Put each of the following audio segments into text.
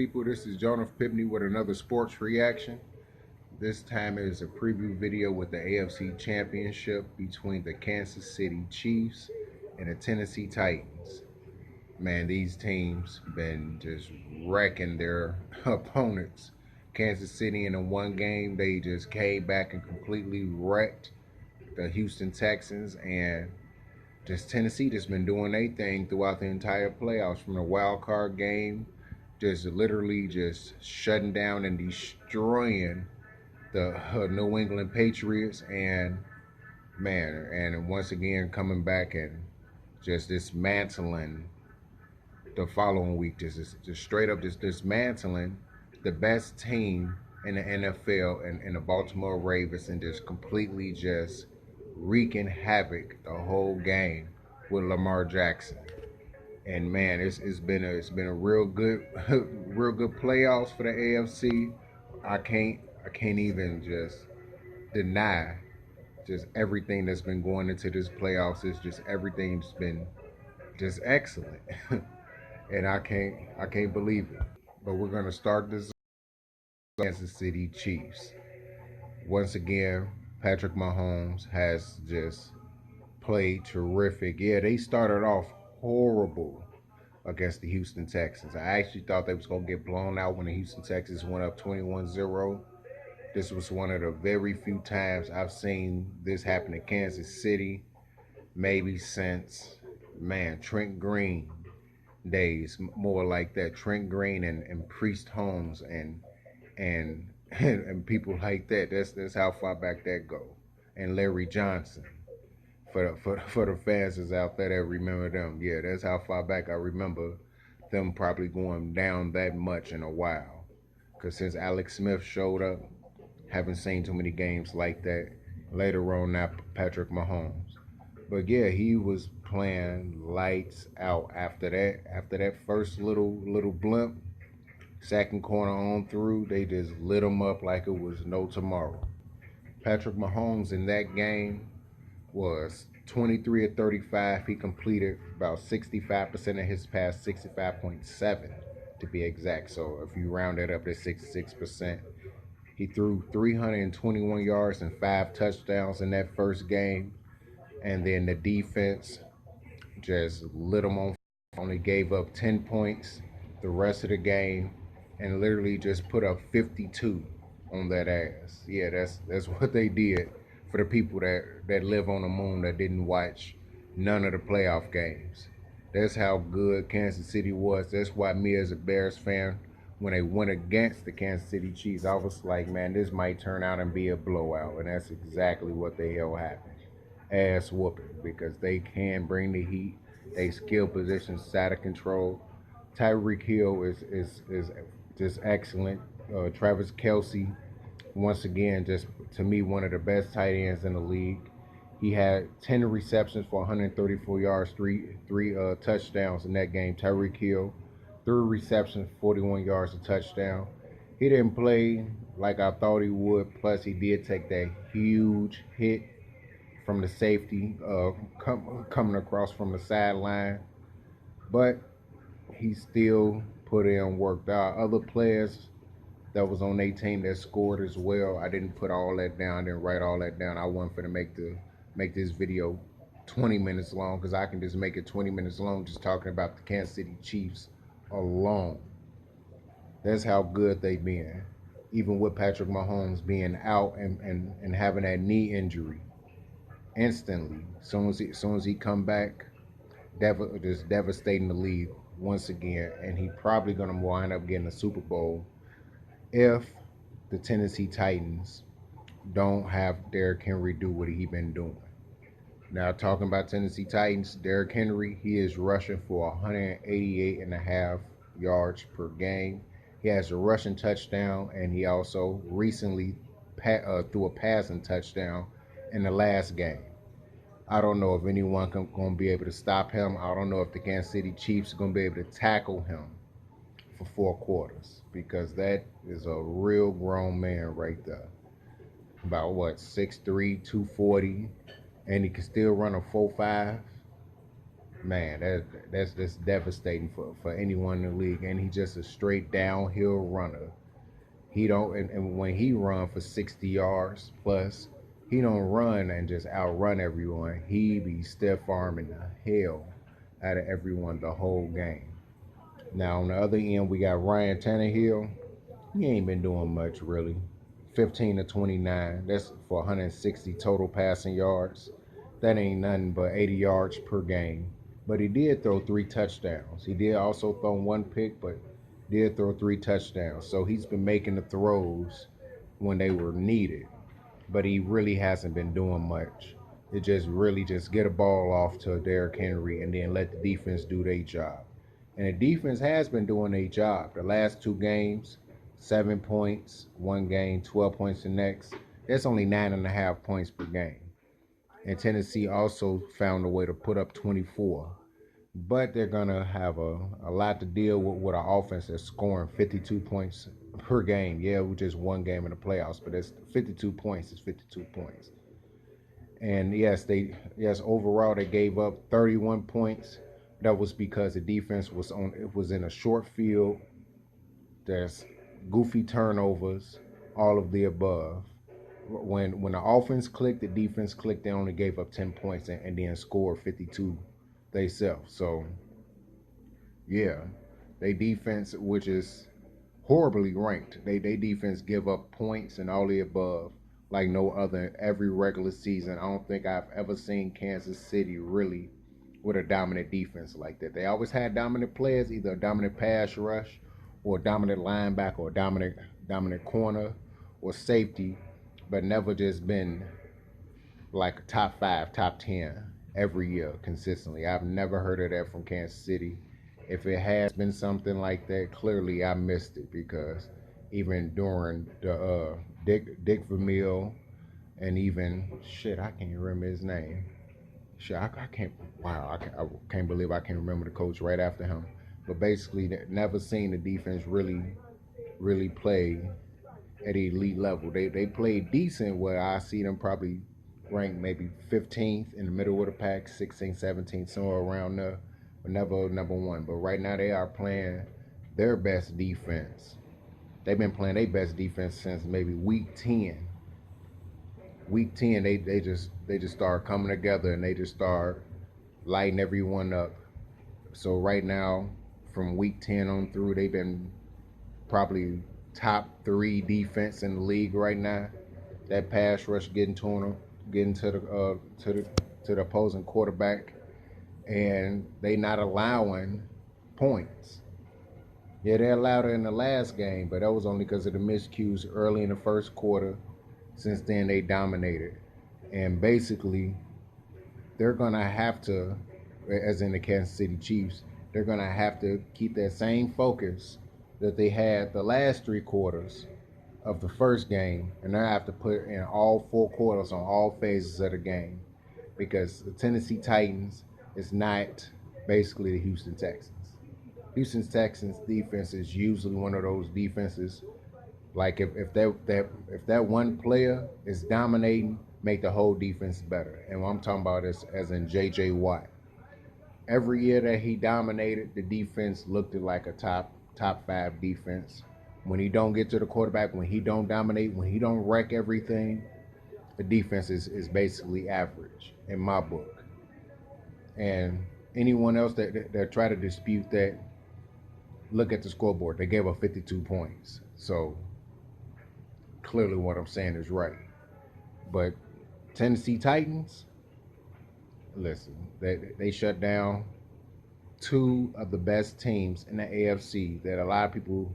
people? This is Jonah Pipney with another sports reaction. This time it is a preview video with the AFC Championship between the Kansas City Chiefs and the Tennessee Titans. Man, these teams been just wrecking their opponents. Kansas City in the one game, they just came back and completely wrecked the Houston Texans, and just Tennessee just been doing their thing throughout the entire playoffs from the wild card game, just literally just shutting down and destroying the New England Patriots, and man, and once again coming back and just dismantling the following week, just straight up just dismantling the best team in the NFL and the Baltimore Ravens, and just completely just wreaking havoc the whole game with Lamar Jackson. And man, it's been a real good real good playoffs for the AFC. I can't even just deny just everything that's been going into this playoffs. It's just everything's been just excellent. And I can't believe it. But we're gonna start this Kansas City Chiefs. Once again, Patrick Mahomes has just played terrific. Yeah, they started off horrible against the Houston Texans. I actually thought they was going to get blown out when the Houston Texans went up 21-0. This was one of the very few times I've seen this happen to Kansas City, maybe since, man, Trent Green days, more like that. Trent Green and Priest Holmes and and people like that. That's how far back that go. And Larry Johnson. For the fans is out there that remember them, yeah, that's how far back I remember them probably going down that much in a while. Because since Alex Smith showed up, haven't seen too many games like that. Later on, now Patrick Mahomes. But yeah, he was playing lights out after that. After that first little blimp, second corner on through, they just lit him up like it was no tomorrow. Patrick Mahomes in that game was 23 of 35. He completed about 65% of his pass, 65.7 to be exact. So if you round that up to 66%, he threw 321 yards and 5 touchdowns in that first game. And then the defense just lit him on. Only gave up 10 points the rest of the game, and literally just put up 52 on that ass. Yeah, that's what they did for the people that live on the moon that didn't watch none of the playoff games. That's how good Kansas City was. That's why me as a Bears fan, when they went against the Kansas City Chiefs, I was like, man, this might turn out and be a blowout. And that's exactly what the hell happened. Ass whooping, because they can bring the heat. They skill positions out of control. Tyreek Hill is just excellent. Travis Kelsey, once again, just to me, one of the best tight ends in the league. He had 10 receptions for 134 yards, three touchdowns in that game. Tyreek Hill, 3 receptions, 41 yards, a touchdown. He didn't play like I thought he would. Plus, he did take that huge hit from the safety coming across from the sideline. But he still put in work. There are other players that was on their team that scored as well. I didn't put all that down, didn't write all that down. I wasn't for to make this video 20 minutes long, because I can just make it 20 minutes long just talking about the Kansas City Chiefs alone. That's how good they've been. Even with Patrick Mahomes being out and having that knee injury instantly. As soon as he come back, just devastating the league once again. And he probably going to wind up getting a Super Bowl if the Tennessee Titans don't have Derrick Henry do what he been doing. Now, talking about Tennessee Titans, Derrick Henry, he is rushing for 188 and a half yards per game. He has a rushing touchdown, and he also recently threw a passing touchdown in the last game. I don't know if anyone going to be able to stop him. I don't know if the Kansas City Chiefs are going to be able to tackle him for 4 quarters, because that is a real grown man right there. About what, 6'3", 240, and he can still run a 4.5. Man, that's just devastating for anyone in the league. And he's just a straight downhill runner. He don't and when he run for 60 yards plus, he don't run and just outrun everyone. He be stiff arming the hell out of everyone the whole game. Now on the other end we got Ryan Tannehill. He ain't been doing much really. 15 to 29. That's for 160 total passing yards. That ain't nothing but 80 yards per game. But he did throw 3 touchdowns. He did also throw 1 pick, but did throw 3 touchdowns. So he's been making the throws when they were needed. But he really hasn't been doing much. It just really just get a ball off to Derrick Henry and then let the defense do their job. And the defense has been doing their job. The last 2 games, 7 points, one game, 12 points the next. That's only 9.5 points per game. And Tennessee also found a way to put up 24. But they're going to have a lot to deal with an offense that's scoring 52 points per game. Yeah, with just one game in the playoffs, but that's 52 points is 52 points. And yes, overall they gave up 31 points. That was because the defense was in a short field. There's goofy turnovers, all of the above. When the offense clicked, the defense clicked. They only gave up 10 points and then scored 52 themselves. So yeah, they defense, which is horribly ranked. They defense give up points and all the above like no other every regular season. I don't think I've ever seen Kansas City really with a dominant defense like that. They always had dominant players, either a dominant pass rush or a dominant linebacker or a dominant corner or safety, but never just been like a top 5, top 10 every year consistently. I've never heard of that from Kansas City. If it has been something like that, clearly I missed it because even during the Dick Vermeil and even shit, I can't remember his name. Shit, I can't. Wow, I can't believe I can't remember the coach right after him. But basically, never seen the defense really play at the elite level. They played decent where I see them probably ranked maybe 15th in the middle of the pack, 16th, 17th, somewhere around there, but never number one. But right now they are playing their best defense. They've been playing their best defense since maybe week 10. Week 10, they just start coming together and they just start lighting everyone up. So right now, from week 10 on through, they've been probably top 3 defense in the league right now. That pass rush getting to them, getting to the opposing quarterback, and they not allowing points. Yeah, they allowed it in the last game, but that was only because of the miscues early in the first quarter. Since then, they dominated, and basically, they're gonna have to, as in the Kansas City Chiefs, they're gonna have to keep that same focus that they had the last 3 quarters of the first game, and they have to put in all 4 quarters on all phases of the game, because the Tennessee Titans is not basically the Houston Texans. Houston Texans defense is usually one of those defenses. Like if that one player is dominating, make the whole defense better. And what I'm talking about is as in J.J. Watt. Every year that he dominated, the defense looked like a top 5 defense. When he don't get to the quarterback, when he don't dominate, when he don't wreck everything, the defense is basically average in my book. And anyone else that try to dispute that, look at the scoreboard. They gave up 52 points. So clearly what I'm saying is right. But Tennessee Titans, listen, they shut down 2 of the best teams in the AFC that a lot of people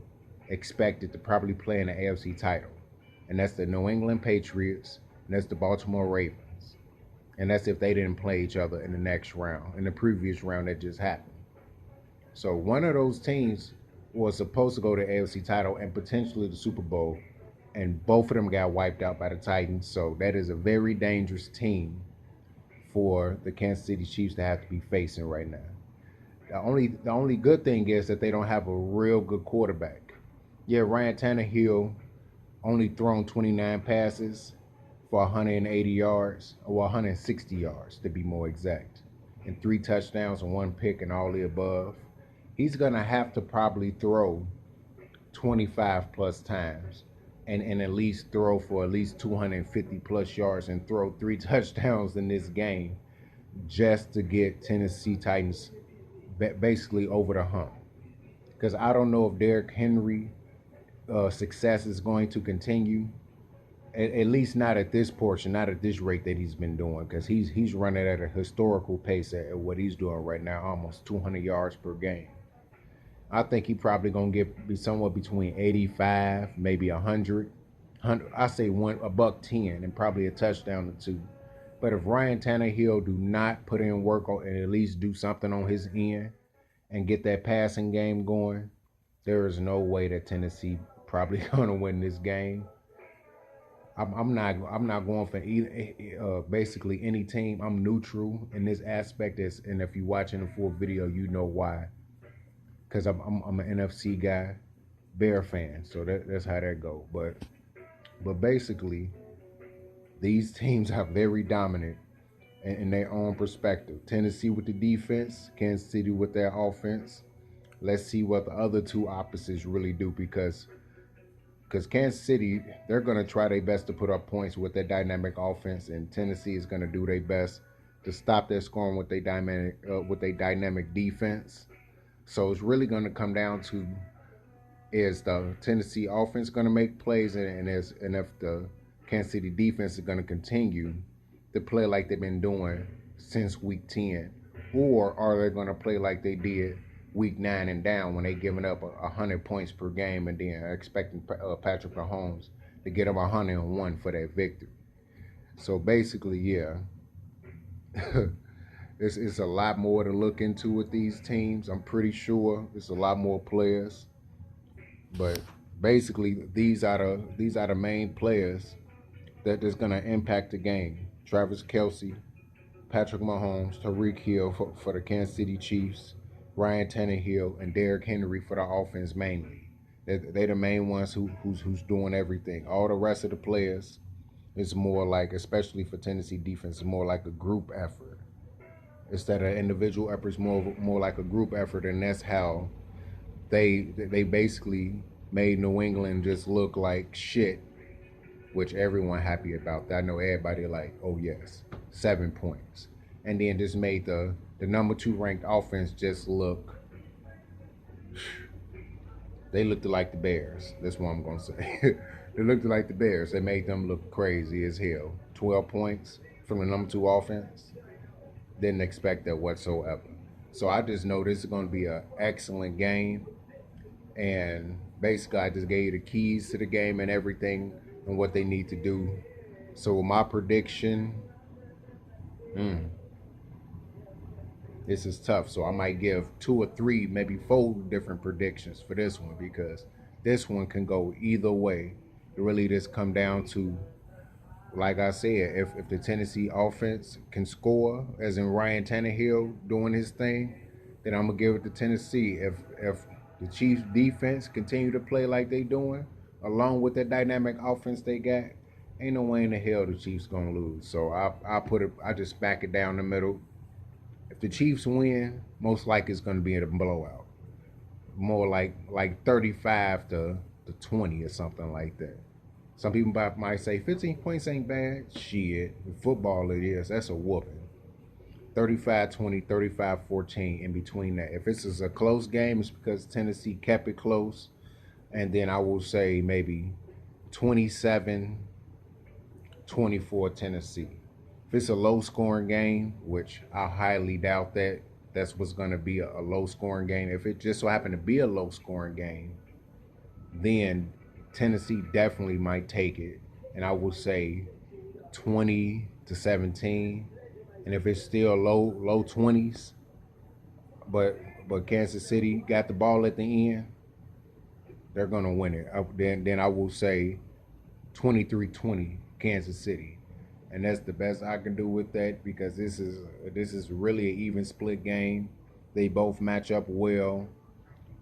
expected to probably play in the AFC title. And that's the New England Patriots and that's the Baltimore Ravens. And that's if they didn't play each other in the next round, in the previous round that just happened. So one of those teams was supposed to go to the AFC title and potentially the Super Bowl, and both of them got wiped out by the Titans. So that is a very dangerous team for the Kansas City Chiefs to have to be facing right now. The only good thing is that they don't have a real good quarterback. Yeah, Ryan Tannehill only thrown 29 passes for 180 yards, or 160 yards to be more exact. and 3 touchdowns and 1 pick and all the above, he's going to have to probably throw 25 plus times and at least throw for at least 250 plus yards and throw 3 touchdowns in this game just to get Tennessee Titans basically over the hump. Because I don't know if Derrick Henry success is going to continue. At least not at this portion, not at this rate that he's been doing, because he's running at a historical pace at what he's doing right now, almost 200 yards per game. I think he probably gonna be somewhere between 85, maybe 100. I say a buck 10 and probably a touchdown or two. But if Ryan Tannehill do not put in work and at least do something on his end and get that passing game going, there is no way that Tennessee probably gonna win this game. I'm not going for either, basically any team. I'm neutral in this aspect. And if you're watching the full video, you know why. Because I'm an NFC guy, Bear fan, so that's how that go. But basically, these teams are very dominant in their own perspective. Tennessee with the defense, Kansas City with their offense. Let's see what the other two opposites really do, because Kansas City, they're going to try their best to put up points with their dynamic offense, and Tennessee is going to do their best to stop their scoring with their dynamic defense. So it's really going to come down to, is the Tennessee offense going to make plays, and if the Kansas City defense is going to continue to play like they've been doing since week 10, or are they going to play like they did week 9 and down when they giving up 100 points per game and then expecting Patrick Mahomes to get them 101 for that victory. So basically, yeah, it's a lot more to look into with these teams. I'm pretty sure it's a lot more players, but basically these are the main players that is going to impact the game. Travis Kelce, Patrick Mahomes, Tyreek Hill for the Kansas City Chiefs, Ryan Tannehill, and Derrick Henry for the offense mainly. They're the main ones who's doing everything. All the rest of the players is more like, especially for Tennessee defense, more like a group effort. Instead of individual efforts, more like a group effort, and that's how they basically made New England just look like shit, which everyone happy about. I know everybody like, oh yes, 7 points. And then just made the number 2 ranked offense just look, they looked like the Bears. That's what I'm going to say. They looked like the Bears. They made them look crazy as hell. 12 points from the number 2 offense. Didn't expect that whatsoever. So I just know this is going to be an excellent game. And basically, I just gave you the keys to the game and everything and what they need to do. So my prediction, this is tough. So I might give 2 or 3, maybe 4 different predictions for this one, because this one can go either way. It really just come down to, like I said, if the Tennessee offense can score, as in Ryan Tannehill doing his thing, then I'm going to give it to Tennessee. If the Chiefs defense continue to play like they doing, along with that dynamic offense they got, ain't no way in the hell the Chiefs gonna lose. So I just back it down the middle. If the Chiefs win, most likely it's gonna be in a blowout. More like 35 to 20 or something like that. Some people might say 15 points ain't bad. Shit, in football it is. That's a whooping. 35-20, 35-14, in between that. If this is a close game, it's because Tennessee kept it close. And then I will say maybe 27-24 Tennessee. If it's a low-scoring game, which I highly doubt that's what's going to be a low-scoring game. If it just so happened to be a low-scoring game, then Tennessee definitely might take it. And I will say 20-17. And if it's still low 20s, but Kansas City got the ball at the end, they're going to win it. Then I will say 23-20 Kansas City. And that's the best I can do with that, because this is really an even split game. They both match up well,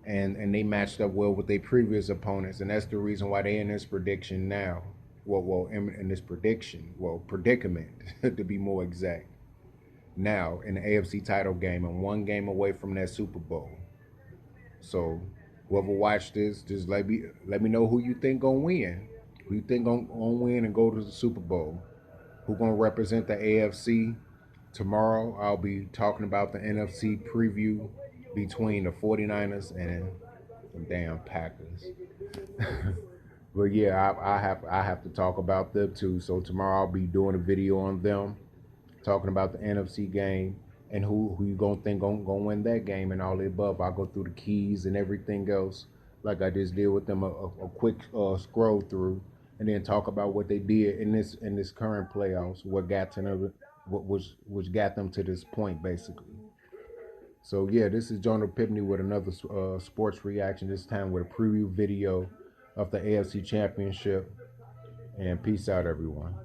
and they matched up well with their previous opponents, and that's the reason why they're in this prediction now. In this predicament, to be more exact. now in the AFC title game and one game away from that Super Bowl. So whoever watched this, just let me know who you think gonna win. Who you think gonna win and go to the Super Bowl? Who gonna represent the AFC? Tomorrow I'll be talking about the NFC preview between the 49ers and the damn Packers. But yeah, I have to talk about them too. So tomorrow I'll be doing a video on them, talking about the NFC game and who you gonna think gonna win that game and all the above. I'll go through the keys and everything else like I just did with them a quick scroll through, and then talk about what they did in this current playoffs, what got to them, what was which got them to this point basically. So yeah, this is John Epiphany with another sports reaction. This time with a preview video of the AFC Championship. And peace out, everyone.